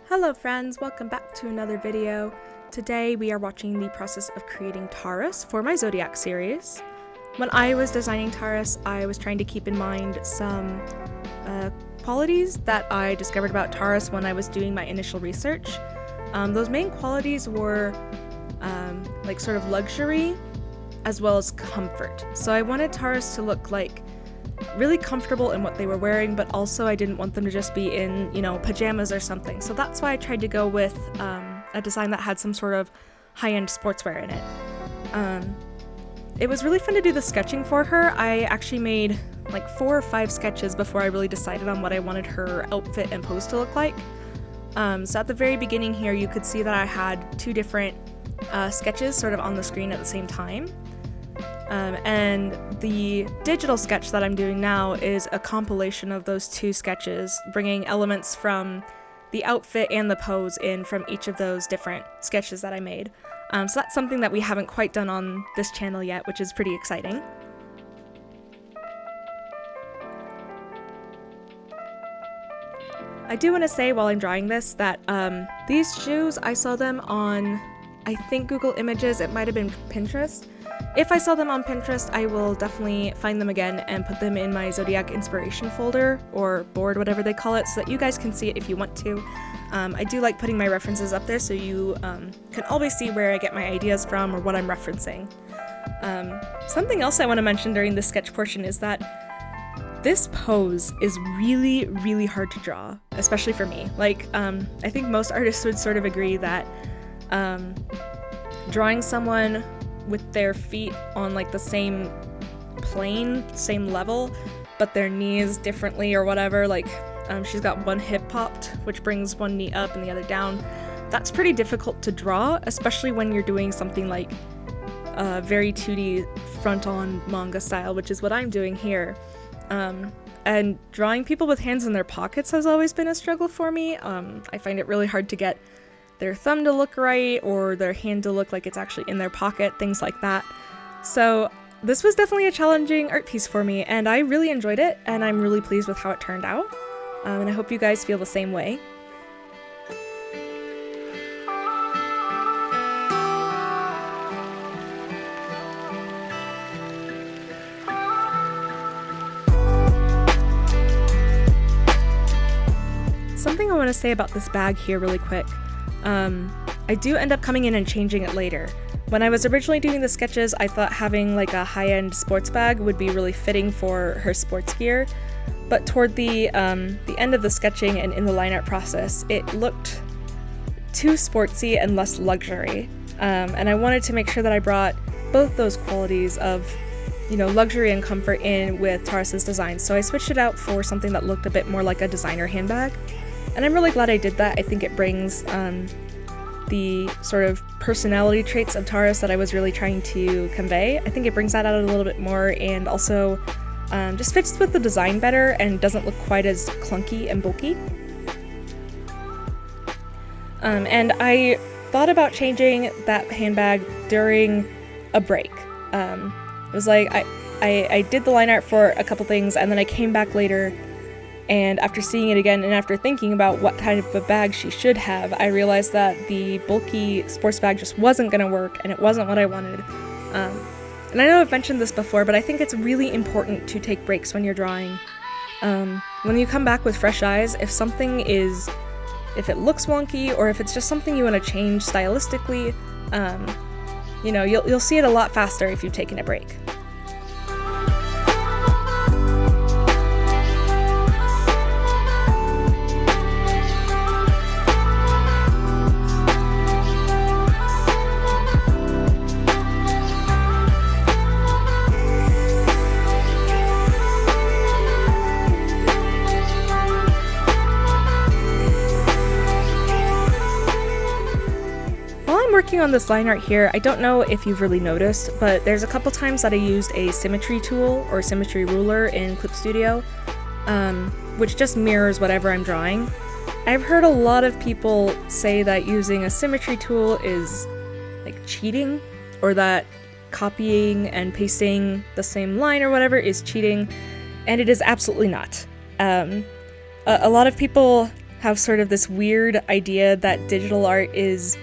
Hello friends, welcome back to another video. Today we are watching the process of creating Taurus for my Zodiac series. When I was designing Taurus, I was trying to keep in mind some qualities that I discovered about Taurus when I was doing my initial research. Those main qualities were like sort of luxury as well as comfort. So I wanted Taurus to look like really comfortable in what they were wearing, but also I didn't want them to just be in, pajamas or something. So that's why I tried to go with a design that had some sort of high-end sportswear in it. It was really fun to do the sketching for her. I actually made like 4 or 5 sketches before I really decided on what I wanted her outfit and pose to look like. So at the very beginning here, you could see that I had 2 different sketches sort of on the screen at the same time. And the digital sketch that I'm doing now is a compilation of those 2 sketches, bringing elements from the outfit and the pose in from each of those different sketches that I made. So that's something that we haven't quite done on this channel yet, which is pretty exciting. I do want to say while I'm drawing this that these shoes, I saw them on, I think, Google Images. It might have been Pinterest. If I saw them on Pinterest, I will definitely find them again and put them in my Zodiac inspiration folder, or board, whatever they call it, so that you guys can see it if you want to. I do like putting my references up there so you can always see where I get my ideas from or what I'm referencing. Something else I want to mention during this sketch portion is that this pose is really, really hard to draw, especially for me. Like, I think most artists would sort of agree that drawing someone with their feet on like the same plane, same level, but their knees differently or whatever, like she's got one hip popped, which brings one knee up and the other down. That's pretty difficult to draw, especially when you're doing something like very 2D front-on manga style, which is what I'm doing here. And drawing people with hands in their pockets has always been a struggle for me. I find it really hard to get their thumb to look right or their hand to look like it's actually in their pocket, things like that. So this was definitely a challenging art piece for me, and I really enjoyed it, and I'm really pleased with how it turned out. And I hope you guys feel the same way. Something I want to say about this bag here really quick. I do end up coming in and changing it later. When I was originally doing the sketches, I thought having like a high-end sports bag would be really fitting for her sports gear, but toward the end of the sketching and in the line art process, it looked too sportsy and less luxury. And I wanted to make sure that I brought both those qualities of, luxury and comfort in with Taurus's design. So I switched it out for something that looked a bit more like a designer handbag. And I'm really glad I did that. I think it brings the sort of personality traits of Taurus that I was really trying to convey. I think it brings that out a little bit more, and also just fits with the design better and doesn't look quite as clunky and bulky. And I thought about changing that handbag during a break. It was like I did the line art for a couple things, and then I came back later, and after seeing it again and after thinking about what kind of a bag she should have, I realized that the bulky sports bag just wasn't going to work, and it wasn't what I wanted. And I know I've mentioned this before, but I think it's really important to take breaks when you're drawing. When you come back with fresh eyes, if it looks wonky, or if it's just something you want to change stylistically, you'll see it a lot faster if you've taken a break. Working on this line art here, I don't know if you've really noticed, but there's a couple times that I used a symmetry tool or symmetry ruler in Clip Studio, which just mirrors whatever I'm drawing. I've heard a lot of people say that using a symmetry tool is like cheating, or that copying and pasting the same line or whatever is cheating. and it is absolutely not. A lot of people have sort of this weird idea that digital art is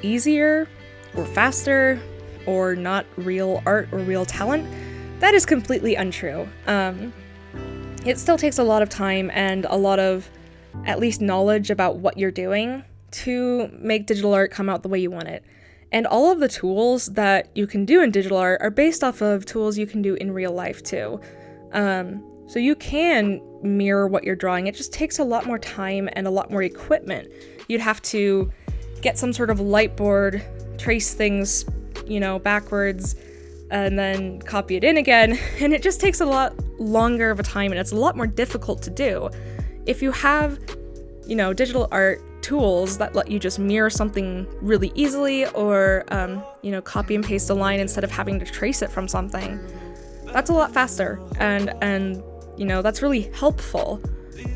easier or faster or not real art or real talent. That is completely untrue. It still takes a lot of time and a lot of at least knowledge about what you're doing to make digital art come out the way you want it. And all of the tools that you can do in digital art are based off of tools you can do in real life too. So you can mirror what you're drawing. It just takes a lot more time and a lot more equipment. You'd have to get some sort of light board, trace things, backwards, and then copy it in again. And it just takes a lot longer of a time, and it's a lot more difficult to do. If you have, digital art tools that let you just mirror something really easily, or, copy and paste a line instead of having to trace it from something, that's a lot faster. And that's really helpful.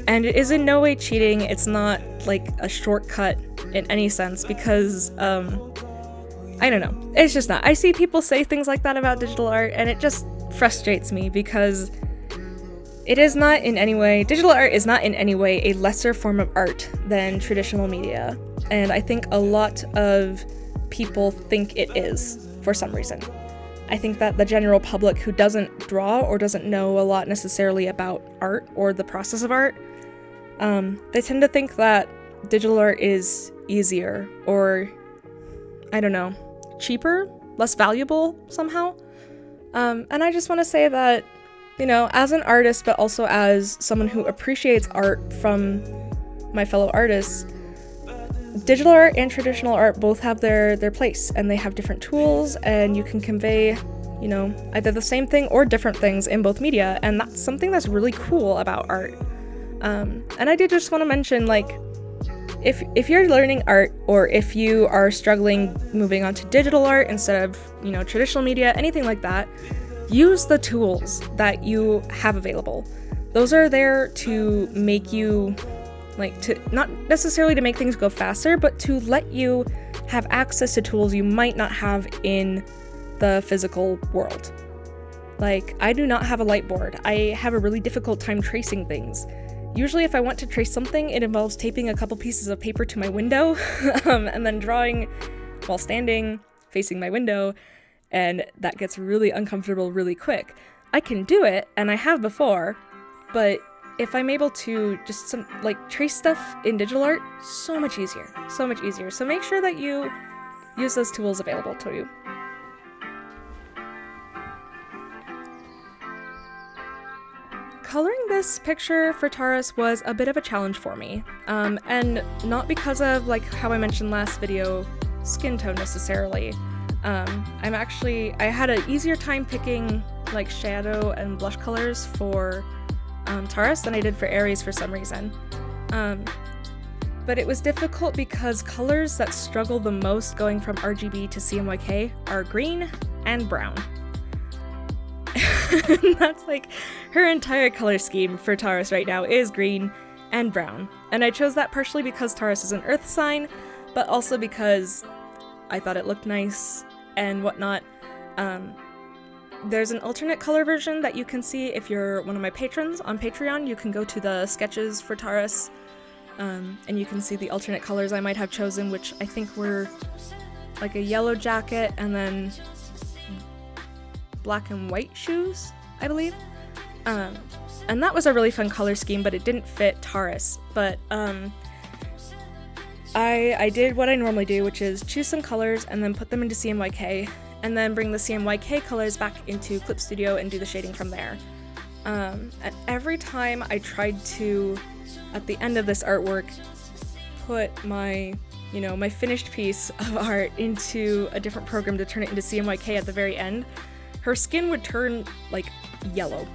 And it is in no way cheating. It's not like a shortcut in any sense, because, I don't know. It's just not. I see people say things like that about digital art, and it just frustrates me because digital art is not in any way a lesser form of art than traditional media. And I think a lot of people think it is for some reason. I think that the general public who doesn't draw or doesn't know a lot necessarily about art or the process of art, they tend to think that digital art is easier or, I don't know, cheaper, less valuable somehow. And I just want to say that, as an artist, but also as someone who appreciates art from my fellow artists, digital art and traditional art both have their place, and they have different tools, and you can convey, either the same thing or different things in both media, and that's something that's really cool about art. And I did just want to mention, if you're learning art, or if you are struggling moving on to digital art instead of, traditional media, anything like that, use the tools that you have available. Those are there to make you, to not necessarily to make things go faster, but to let you have access to tools you might not have in the physical world. I do not have a light board. I have a really difficult time tracing things. Usually if I want to trace something, it involves taping a couple pieces of paper to my window, and then drawing while standing, facing my window, and that gets really uncomfortable really quick. I can do it, and I have before, but if I'm able to just trace stuff in digital art, so much easier. So make sure that you use those tools available to you. Coloring this picture for Taurus was a bit of a challenge for me, and not because of, how I mentioned last video, skin tone necessarily. I had an easier time picking, shadow and blush colors for Taurus than I did for Aries for some reason. But it was difficult because colors that struggle the most going from RGB to CMYK are green and brown. That's her entire color scheme for Taurus right now is green and brown. And I chose that partially because Taurus is an earth sign, but also because I thought it looked nice and whatnot. There's an alternate color version that you can see if you're one of my patrons on Patreon. You can go to the sketches for Taurus, and you can see the alternate colors I might have chosen, which I think were a yellow jacket and then black and white shoes, I believe. And that was a really fun color scheme, but it didn't fit Taurus. But I did what I normally do, which is choose some colors and then put them into CMYK, and then bring the CMYK colors back into Clip Studio and do the shading from there. And every time I tried to, at the end of this artwork, put my finished piece of art into a different program to turn it into CMYK at the very end, her skin would turn yellow,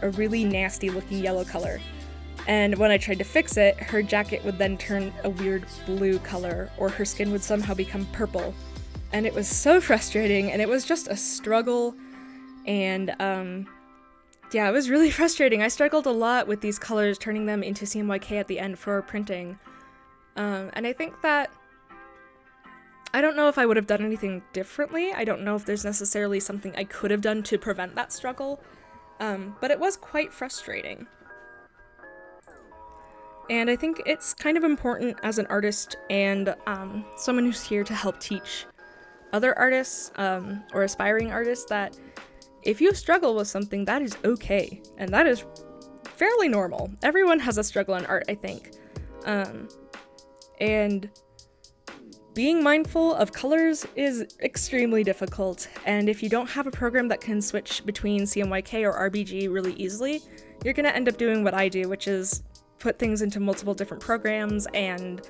a really nasty looking yellow color. And when I tried to fix it, her jacket would then turn a weird blue color, or her skin would somehow become purple. And it was so frustrating, and it was just a struggle, and it was really frustrating. I struggled a lot with these colors, turning them into CMYK at the end for printing. And I think that I don't know if I would have done anything differently. I don't know if there's necessarily something I could have done to prevent that struggle. but it was quite frustrating. And I think it's kind of important as an artist and someone who's here to help teach other artists or aspiring artists that if you struggle with something, that is okay, and that is fairly normal. Everyone has a struggle in art, I think. And being mindful of colors is extremely difficult, and if you don't have a program that can switch between CMYK or RBG really easily, you're gonna end up doing what I do, which is put things into multiple different programs, and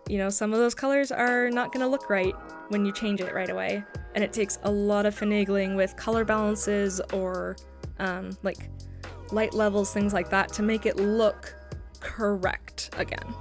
you know, some of those colors are not gonna look right when you change it right away, and it takes a lot of finagling with color balances or like light levels, things like that, to make it look correct again.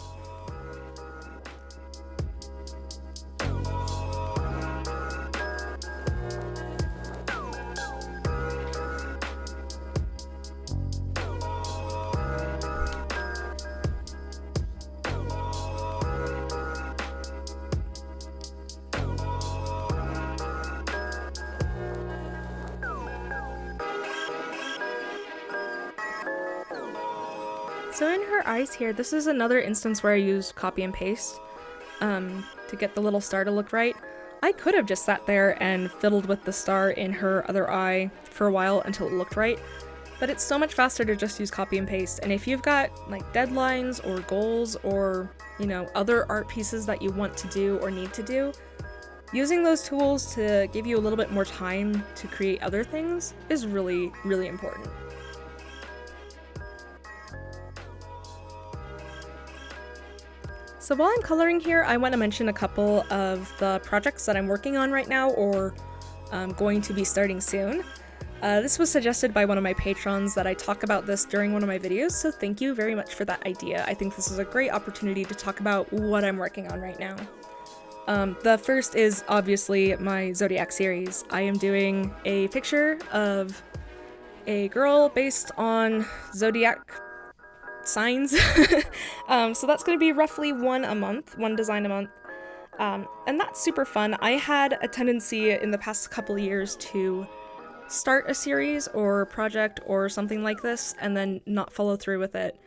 So in her eyes here, this is another instance where I used copy and paste to get the little star to look right. I could have just sat there and fiddled with the star in her other eye for a while until it looked right, but it's so much faster to just use copy and paste. And if you've got like deadlines or goals or, you know, other art pieces that you want to do or need to do, using those tools to give you a little bit more time to create other things is really, really important. So while I'm coloring here, I want to mention a couple of the projects that I'm working on right now or going to be starting soon. This was suggested by one of my patrons that I talk about this during one of my videos, so thank you very much for that idea. I think this is a great opportunity to talk about what I'm working on right now. The first is obviously my Zodiac series. I am doing a picture of a girl based on Zodiac signs. So that's going to be roughly one design a month. And that's super fun. I had a tendency in the past couple of years to start a series or project or something like this and then not follow through with it.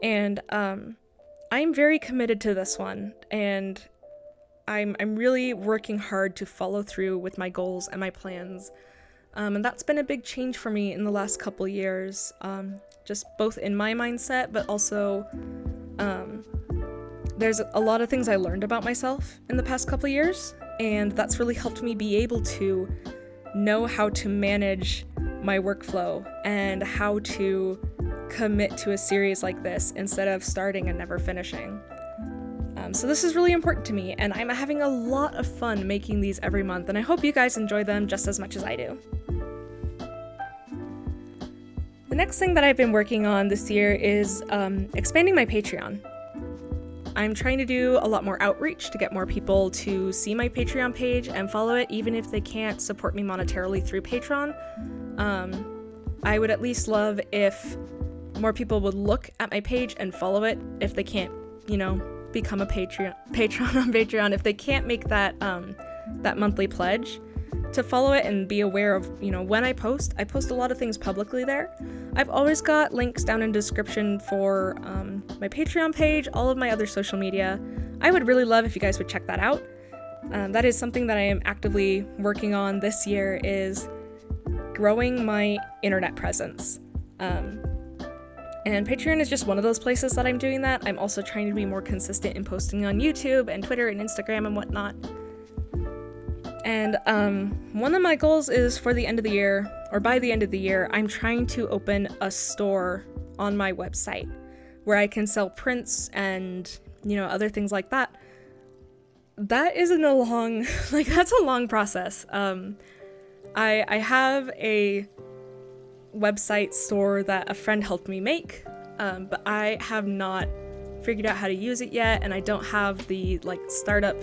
And I'm very committed to this one, and I'm really working hard to follow through with my goals and my plans. And that's been a big change for me in the last couple years, just both in my mindset, but also there's a lot of things I learned about myself in the past couple years, and that's really helped me be able to know how to manage my workflow and how to commit to a series like this instead of starting and never finishing. So this is really important to me, and I'm having a lot of fun making these every month, and I hope you guys enjoy them just as much as I do. The next thing that I've been working on this year is expanding my Patreon. I'm trying to do a lot more outreach to get more people to see my Patreon page and follow it, even if they can't support me monetarily through Patreon. I would at least love if more people would look at my page and follow it if they can't, you know, become a patron on Patreon. If they can't make that that monthly pledge, to follow it and be aware of, you know, when I post a lot of things publicly there. I've always got links down in the description for my Patreon page, all of my other social media. I would really love if you guys would check that out. That is something that I am actively working on this year, is growing my internet presence. And Patreon is just one of those places that I'm doing that. I'm also trying to be more consistent in posting on YouTube and Twitter and Instagram and whatnot. And one of my goals is for the end of the year, or by the end of the year, I'm trying to open a store on my website where I can sell prints and, you know, other things like that. That isn't a long, that's a long process. I have a website store that a friend helped me make, but I have not figured out how to use it yet, and I don't have the startup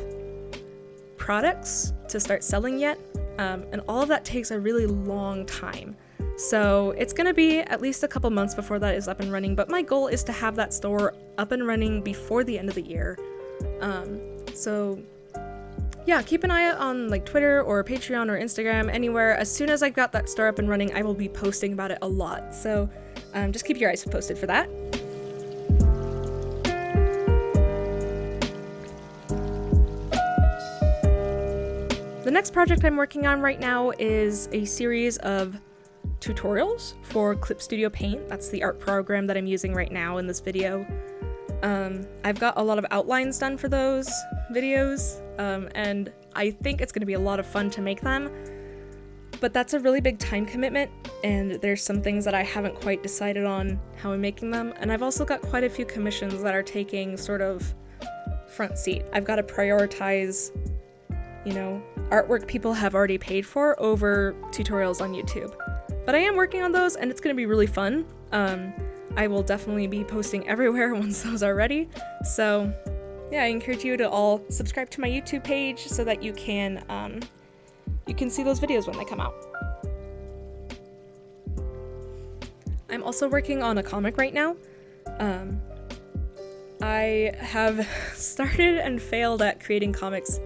products to start selling yet, and all of that takes a really long time. So it's gonna be at least a couple months before that is up and running, but my goal is to have that store up and running before the end of the year. So yeah, keep an eye out on like Twitter or Patreon or Instagram, anywhere. As soon as I've got that store up and running, I will be posting about it a lot. So just keep your eyes posted for that. The next project I'm working on right now is a series of tutorials for Clip Studio Paint. That's the art program that I'm using right now in this video. I've got a lot of outlines done for those videos, and I think it's going to be a lot of fun to make them, but that's a really big time commitment, and there's some things that I haven't quite decided on how I'm making them, and I've also got quite a few commissions that are taking sort of front seat. I've got to prioritize, artwork people have already paid for over tutorials on YouTube. But I am working on those, and it's going to be really fun. I will definitely be posting everywhere once those are ready. So yeah, I encourage you to all subscribe to my YouTube page so that you can see those videos when they come out. I'm also working on a comic right now. I have started and failed at creating comics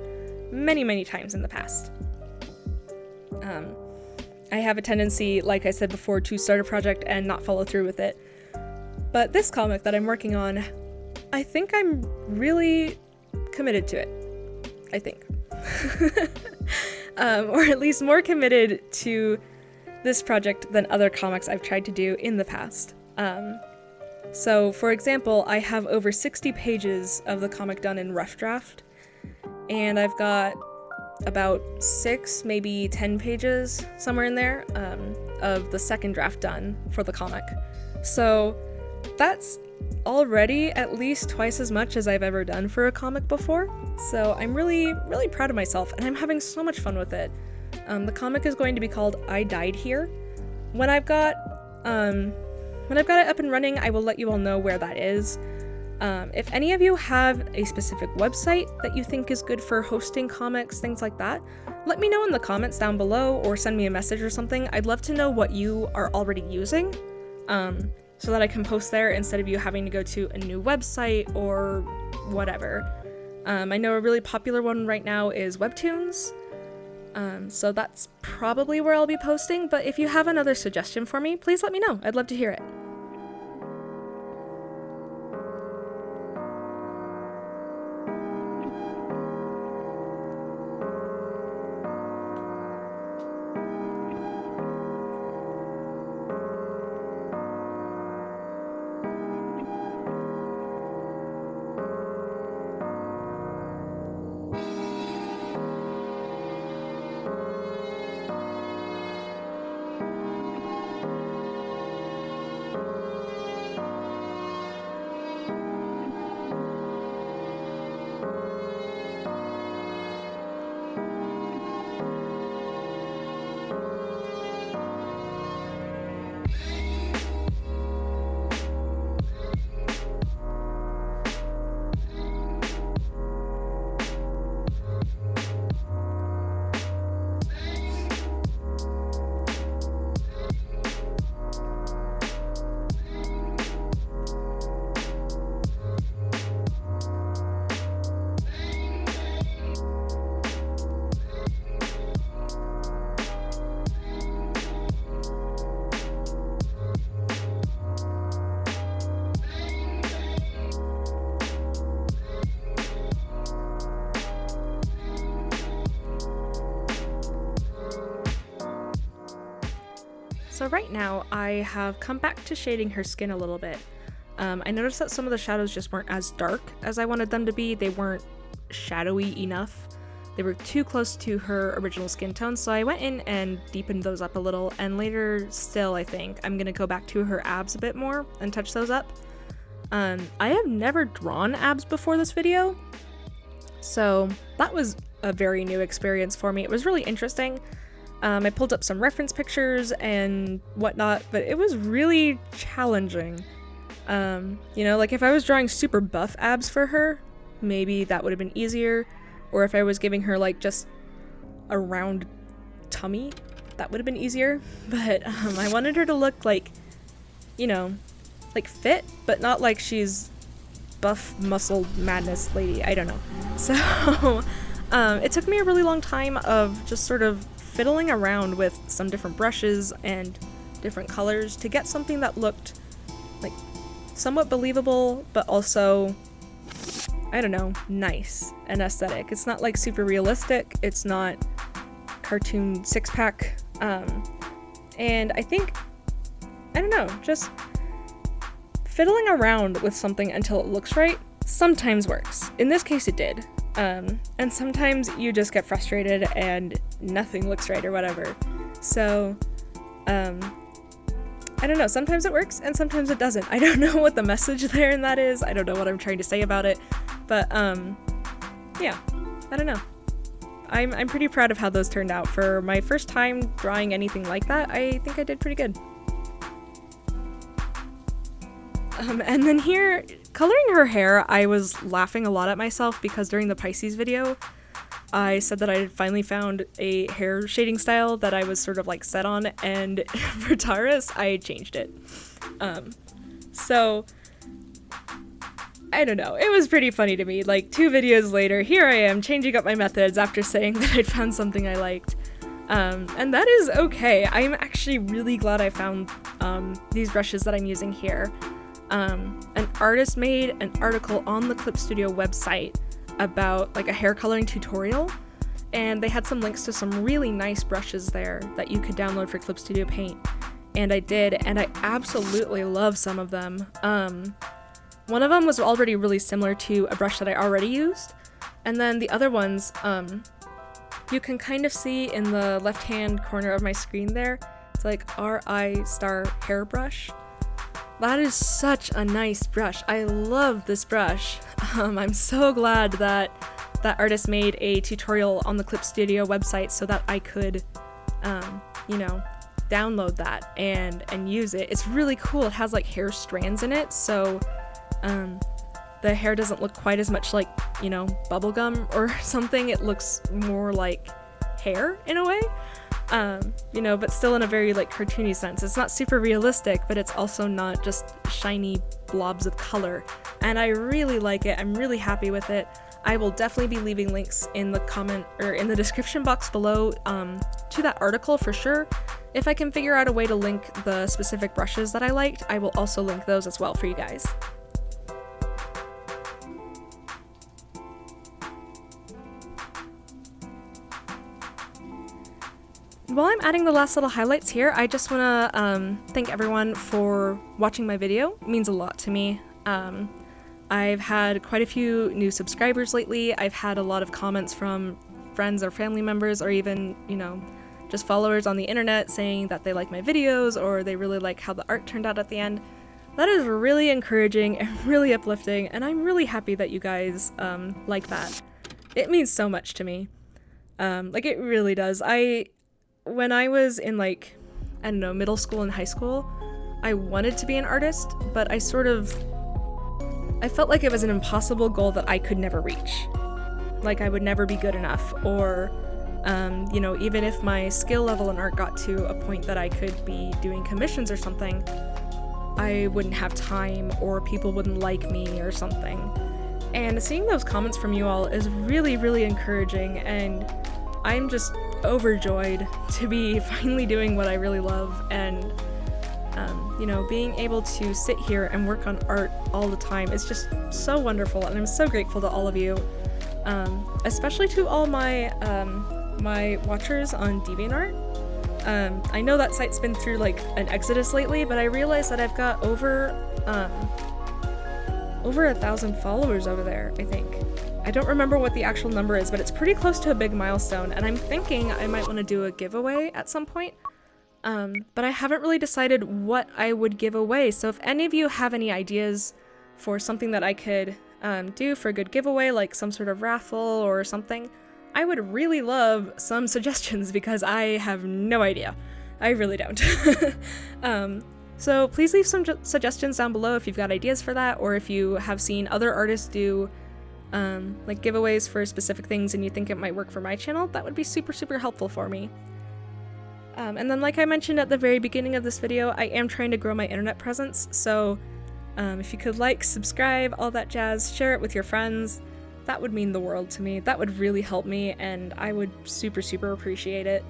many times in the past. I have a tendency, like I said before, to start a project and not follow through with it. But this comic that I'm working on, I think I'm really committed to it. I think. Or at least more committed to this project than other comics I've tried to do in the past. So, for example, I have over 60 pages of the comic done in rough draft, and I've got about 6, maybe 10 pages, somewhere in there, of the second draft done for the comic. So that's already at least twice as much as I've ever done for a comic before. So I'm really proud of myself, and I'm having so much fun with it. The comic is going to be called I Died Here. When I've got it up and running, I will let you all know where that is. If any of you have a specific website that you think is good for hosting comics, things like that, let me know in the comments down below or send me a message or something. I'd love to know what you are already using, so that I can post there instead of you having to go to a new website or whatever. I know a really popular one right now is Webtoons, so that's probably where I'll be posting, but if you have another suggestion for me, please let me know. I'd love to hear it. So right now, I have come back to shading her skin a little bit. I noticed that some of the shadows just weren't as dark as I wanted them to be. They weren't shadowy enough. They were too close to her original skin tone, so I went in and deepened those up a little, and later still, I think, I'm gonna go back to her abs a bit more and touch those up. I have never drawn abs before this video, so that was a very new experience for me. It was really interesting. I pulled up some reference pictures and whatnot, but it was really challenging. Like if I was drawing super buff abs for her, maybe that would have been easier. Or if I was giving her like just a round tummy, that would have been easier. But I wanted her to look like, like fit, but not like she's buff muscle madness lady. I don't know. So It took me a really long time of just sort of fiddling around with some different brushes and different colors to get something that looked like somewhat believable, but also, I don't know, nice and aesthetic. It's not like super realistic, it's not cartoon six-pack, and I think, I don't know, just fiddling around with something until it looks right sometimes works. In this case it did, and sometimes you just get frustrated and nothing looks right or whatever. So, I don't know, sometimes it works and sometimes it doesn't. I don't know what the message there in that is. I don't know what I'm trying to say about it, but yeah, I don't know. I'm pretty proud of how those turned out. For my first time drawing anything like that, I think I did pretty good. And then here, coloring her hair, I was laughing a lot at myself because during the Pisces video, I said that I had finally found a hair shading style that I was sort of like set on, and for Taurus, I changed it. So, I don't know, it was pretty funny to me. Like 2 videos later, here I am changing up my methods after saying that I'd found something I liked. And that is okay. I'm actually really glad I found these brushes that I'm using here. An artist made an article on the Clip Studio website about like a hair coloring tutorial, and they had some links to some really nice brushes there that you could download for Clip Studio Paint, and I did, and I absolutely love some of them. One of them was already really similar to a brush that I already used, and then the other ones, you can kind of see in the left hand corner of my screen there, it's like RI star hairbrush. That is such a nice brush. I love this brush. I'm so glad that that artist made a tutorial on the Clip Studio website so that I could, you know, download that and use it. It's really cool. It has like hair strands in it, so the hair doesn't look quite as much like, you know, bubblegum or something. It looks more like hair in a way. You know, but still in a very like cartoony sense. It's not super realistic, but it's also not just shiny blobs of color. And I really like it. I'm really happy with it. I will definitely be leaving links in the comment or in the description box below to that article for sure. If I can figure out a way to link the specific brushes that I liked, I will also link those as well for you guys. While I'm adding the last little highlights here, I just want to thank everyone for watching my video. It means a lot to me. I've had quite a few new subscribers lately. I've had a lot of comments from friends or family members, or even, you know, just followers on the internet saying that they like my videos or they really like how the art turned out at the end. That is really encouraging and really uplifting, and I'm really happy that you guys like that. It means so much to me. Like, it really does. When I was in, like, I don't know, middle school and high school, I wanted to be an artist, but I felt like it was an impossible goal that I could never reach. Like, I would never be good enough, or, you know, even if my skill level in art got to a point that I could be doing commissions or something, I wouldn't have time, or people wouldn't like me or something. And seeing those comments from you all is really, really encouraging, and I'm just overjoyed to be finally doing what I really love, and you know, being able to sit here and work on art all the time is just so wonderful, and I'm so grateful to all of you, especially to all my my watchers on DeviantArt. I know that site's been through like an exodus lately, but I realized that I've got over 1,000 followers over there, I think. I don't remember what the actual number is, but it's pretty close to a big milestone, and I'm thinking I might want to do a giveaway at some point. But I haven't really decided what I would give away, so if any of you have any ideas for something that I could do for a good giveaway, like some sort of raffle or something, I would really love some suggestions because I have no idea. I really don't. So please leave some suggestions down below if you've got ideas for that, or if you have seen other artists do like giveaways for specific things and you think it might work for my channel. That would be super, super helpful for me. And then, like I mentioned at the very beginning of this video, I am trying to grow my internet presence, so if you could like, subscribe, all that jazz, share it with your friends, that would mean the world to me. That would really help me, and I would super, super appreciate it.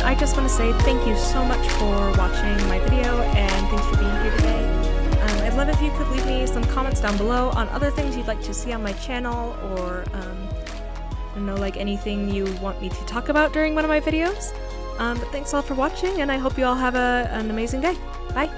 I just want to say thank you so much for watching my video, and thanks for being here today. I'd love if you could leave me some comments down below on other things you'd like to see on my channel, or I don't know, like anything you want me to talk about during one of my videos. But thanks all for watching, and I hope you all have an amazing day. Bye!